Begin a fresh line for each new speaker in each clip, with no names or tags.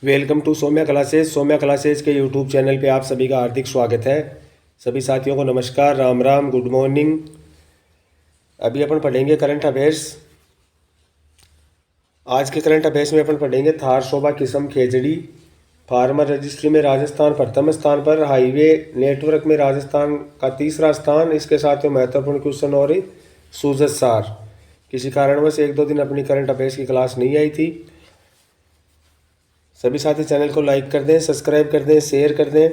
Welcome to Saumya classes. Saumya classes के YouTube channel पे आप सभी का हार्दिक स्वागत है। सभी साथियों को नमस्कार, राम राम, गुड मॉर्निंग। अभी अपन पढ़ेंगे करंट अफेयर्स। आज के करंट अफेयर्स में अपन पढ़ेंगे थार शोभा किस्म खेजड़ी। फार्मर रजिस्ट्री में राजस्थान प्रथम स्थान पर, हाईवे नेटवर्क में राजस्थान का तीसरा स्थान। इसके साथ में महत्वपूर्ण क्वेश्चन और सूजत सार। किसी कारणवश एक दो दिन अपनी करंट अफेयर्स की क्लास नहीं आई थी। सभी साथी चैनल को लाइक कर दें, सब्सक्राइब कर दें, शेयर कर दें।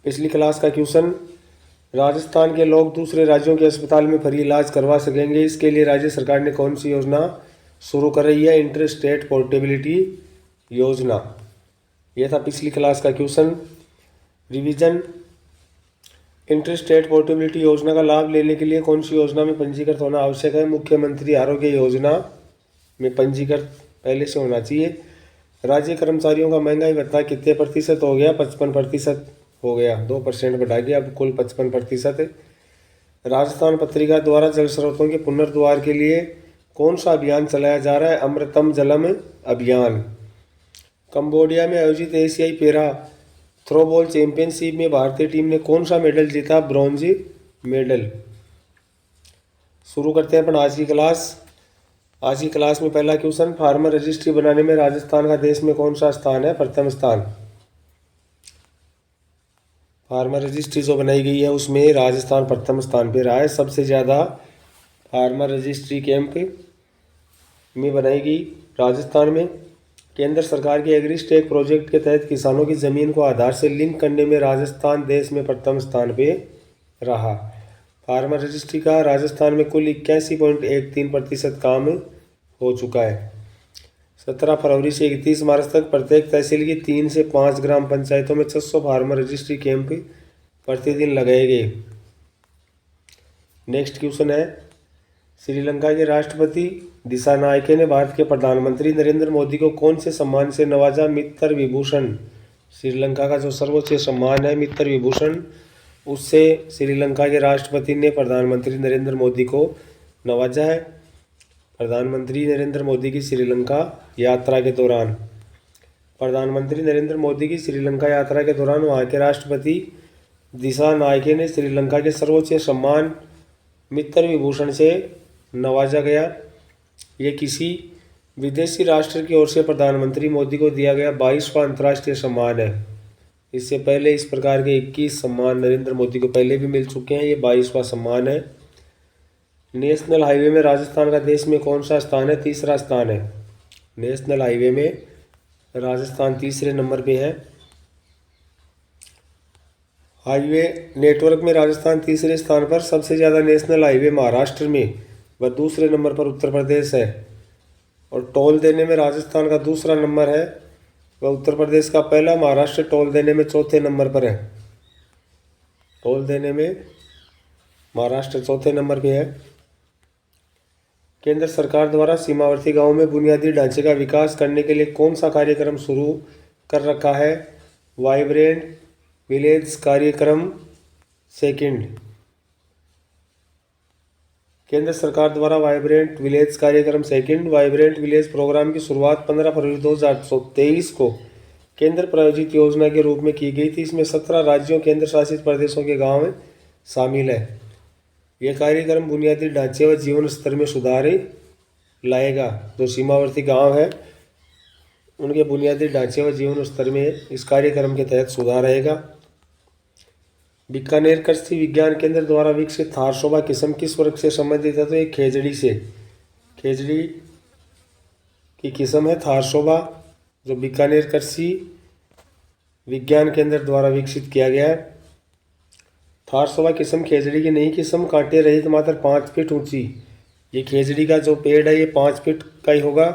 पिछली क्लास का क्वेश्चन, राजस्थान के लोग दूसरे राज्यों के अस्पताल में फ्री इलाज करवा सकेंगे, इसके लिए राज्य सरकार ने कौन सी योजना शुरू कर रही है? इंटर स्टेट पोर्टेबिलिटी योजना। यह था पिछली क्लास का question. Revision, inter state portability योजना का लाभ लेने के लिए कौन सी योजना में पंजीकृत होना आवश्यक है? मुख्यमंत्री आरोग्य योजना में पंजीकृत पहले से होना चाहिए। राज्य कर्मचारियों का महंगाई भत्ता कितने प्रतिशत हो गया? 55% हो गया, 2% बढ़ा गया, अब कुल 55% है। राजस्थान पत्रिका द्वारा जल स्रोतों के पुनर्द्वार के लिए कौन सा अभियान चलाया जा रहा है? अमृतम जलम अभियान। कंबोडिया में आयोजित एशियाई पैरा थ्रोबॉल चैंपियनशिप में भारतीय टीम ने कौन सा मेडल जीता? Bronze medal. शुरू करते हैं अपन आज की क्लास। आज की क्लास में पहला क्वेश्चन, फार्मर रजिस्ट्री बनाने में राजस्थान का देश में कौन सा स्थान है? प्रथम स्थान। फार्मर रजिस्ट्री जो बनाई गई है उसमें राजस्थान प्रथम स्थान पे रहा है। सबसे ज़्यादा फार्मर रजिस्ट्री कैंप में बनाई गई राजस्थान में। केंद्र सरकार के एग्रीस्टेक प्रोजेक्ट के तहत किसानों की ज़मीन को आधार से लिंक करने में राजस्थान देश में प्रथम स्थान पे रहा। फार्मर रजिस्ट्री का राजस्थान में कुल 81.13% काम हो चुका है। 17 फरवरी से 31 मार्च तक प्रत्येक तहसील की 3 से 5 ग्राम पंचायतों में 600 फार्मर रजिस्ट्री कैंप प्रतिदिन लगाए गए। नेक्स्ट क्वेश्चन है, श्रीलंका के राष्ट्रपति दिसानायके ने भारत के प्रधानमंत्री नरेंद्र मोदी को कौन से सम्मान से नवाजा? मित्र विभूषण। श्रीलंका का जो सर्वोच्च सम्मान है मित्र विभूषण, उससे श्रीलंका के राष्ट्रपति ने प्रधानमंत्री नरेंद्र मोदी को नवाजा है। प्रधानमंत्री नरेंद्र मोदी की श्रीलंका यात्रा के दौरान, प्रधानमंत्री नरेंद्र मोदी की श्रीलंका यात्रा के दौरान वहाँ के राष्ट्रपति दिसानायके ने श्रीलंका के सर्वोच्च सम्मान मित्र विभूषण से नवाजा गया। ये किसी विदेशी राष्ट्र की ओर से प्रधानमंत्री मोदी को दिया गया 22वां अंतर्राष्ट्रीय सम्मान है। इससे पहले इस प्रकार के 21 सम्मान नरेंद्र मोदी को पहले भी मिल चुके हैं, ये 22वां सम्मान है। नेशनल हाईवे में राजस्थान का देश में कौन सा स्थान है? तीसरा स्थान है। नेशनल हाईवे में राजस्थान तीसरे नंबर पे है। हाईवे नेटवर्क में राजस्थान तीसरे स्थान पर, सबसे ज़्यादा नेशनल हाईवे महाराष्ट्र में व दूसरे नंबर पर उत्तर प्रदेश है। और टोल देने में राजस्थान का दूसरा नंबर है व उत्तर प्रदेश का पहला। महाराष्ट्र टोल देने में चौथे नंबर पर है। टोल देने में महाराष्ट्र चौथे नंबर पे है। केंद्र सरकार द्वारा सीमावर्ती गांवों में बुनियादी ढांचे का विकास करने के लिए कौन सा कार्यक्रम शुरू कर रखा है? वाइब्रेंट विलेज कार्यक्रम सेकंड। केंद्र सरकार द्वारा वाइब्रेंट विलेज कार्यक्रम सेकंड, वाइब्रेंट विलेज प्रोग्राम की शुरुआत 15 फरवरी 2023 को केंद्र प्रायोजित योजना के रूप में की गई थी। इसमें 17 राज्यों केंद्र शासित प्रदेशों के गांव शामिल है। यह कार्यक्रम बुनियादी ढांचे व जीवन स्तर में सुधार लाएगा। जो सीमावर्ती गांव है उनके बुनियादी ढांचे व जीवन स्तर में इस कार्यक्रम के तहत सुधार आएगा। बीकानेर कृषि विज्ञान केंद्र द्वारा विकसित थार शोभा किस्म किस वर्ग से संबंधित है? तो एक खेजड़ी से, खेजड़ी की किस्म है थार शोभा, जो बीकानेर कृषि विज्ञान केंद्र द्वारा विकसित किया गया है। थार शोभा किस्म खेजड़ी की नई किस्म, कांटे रहित, मात्र 5 फीट ऊंची। ये खेजड़ी का जो पेड़ है ये 5 फीट का ही होगा।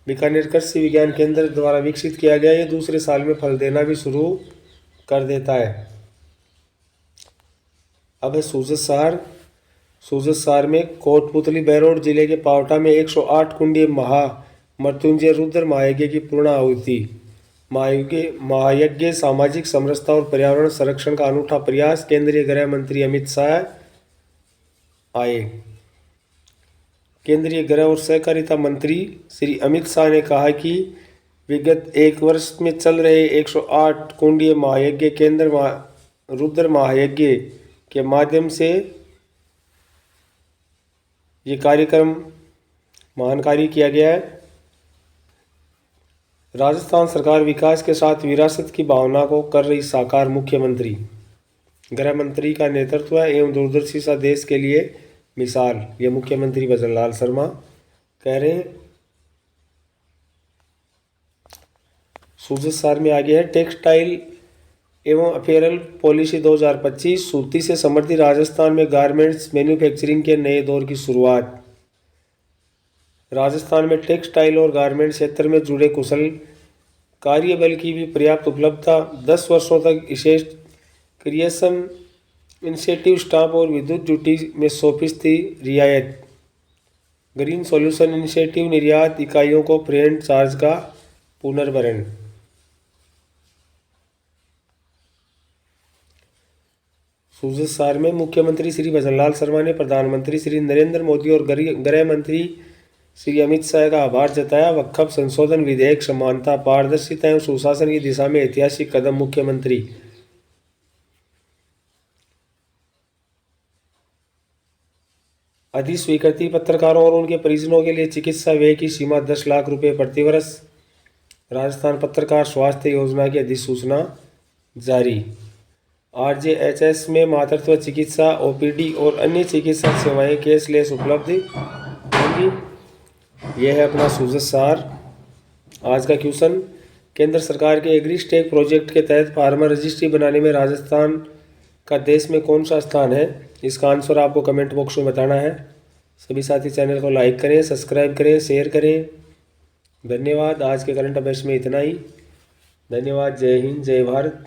बीकानेर कृषि विज्ञान केंद्र द्वारा विकसित किया गया। ये दूसरे साल में फल देना भी शुरू कर देता है। अब है सूजत सार। सूजत सार में कोटपुतली बहरोड जिले के पावटा में 108 कुंडी महामृत्युंजय रुद्र महायज्ञ की पूर्ण आहुति। महायज्ञ सामाजिक समरसता और पर्यावरण संरक्षण का अनूठा प्रयास। केंद्रीय गृह मंत्री अमित शाह आए। केंद्रीय गृह और सहकारिता मंत्री श्री अमित शाह ने कहा कि विगत एक वर्ष में चल रहे 108 कुंडीय महायज्ञ रुद्र महायज्ञ के माध्यम से ये कार्यक्रम महान कार्य किया गया है। राजस्थान सरकार विकास के साथ विरासत की भावना को कर रही साकार। मुख्यमंत्री गृह मंत्री का नेतृत्व एवं दूरदर्शी सा देश के लिए मिसाल, ये मुख्यमंत्री भजन लाल शर्मा कह रहे हैं। सूजत सार में आगे है टेक्सटाइल एवं अपैरल पॉलिसी 2025, सूती से समृद्धि राजस्थान में गारमेंट्स मैन्युफैक्चरिंग के नए दौर की शुरुआत। राजस्थान में टेक्सटाइल और गारमेंट क्षेत्र में जुड़े कुशल कार्यबल की भी पर्याप्त उपलब्धता। 10 वर्षों तक विशेष क्रिएशन इंसेंटिव स्टाम्प और विद्युत ड्यूटी में 100% रियायत। ग्रीन सॉल्यूशन इनिशिएटिव निर्यात इकाइयों को फ्रेंट चार्ज का पुनर्भरण। सूजत सार में मुख्यमंत्री श्री भजनलाल शर्मा ने प्रधानमंत्री श्री नरेंद्र मोदी और गृह मंत्री श्री अमित शाह का आभार जताया। वक्फ संशोधन विधेयक समानता, पारदर्शिता एवं सुशासन की दिशा में ऐतिहासिक कदम। मुख्यमंत्री अधिस्वीकृति पत्रकारों और उनके परिजनों के लिए चिकित्सा व्यय की सीमा 10 लाख रुपए प्रति वर्ष। राजस्थान पत्रकार स्वास्थ्य योजना की अधिसूचना जारी। RJHS में मातृत्व चिकित्सा, OPD और अन्य चिकित्सा सेवाएं कैशलेस उपलब्ध होंगी। यह है अपना सूजत सार। आज का क्वेश्चन, केंद्र सरकार के एग्रीस्टेक प्रोजेक्ट के तहत फार्मर रजिस्ट्री बनाने में राजस्थान का देश में कौन सा स्थान है? इसका आंसर आपको कमेंट बॉक्स में बताना है। सभी साथी चैनल को लाइक करें, सब्सक्राइब करें, शेयर करें। धन्यवाद। आज के करंट अफेयर्स में इतना ही। धन्यवाद। जय हिंद, जय भारत।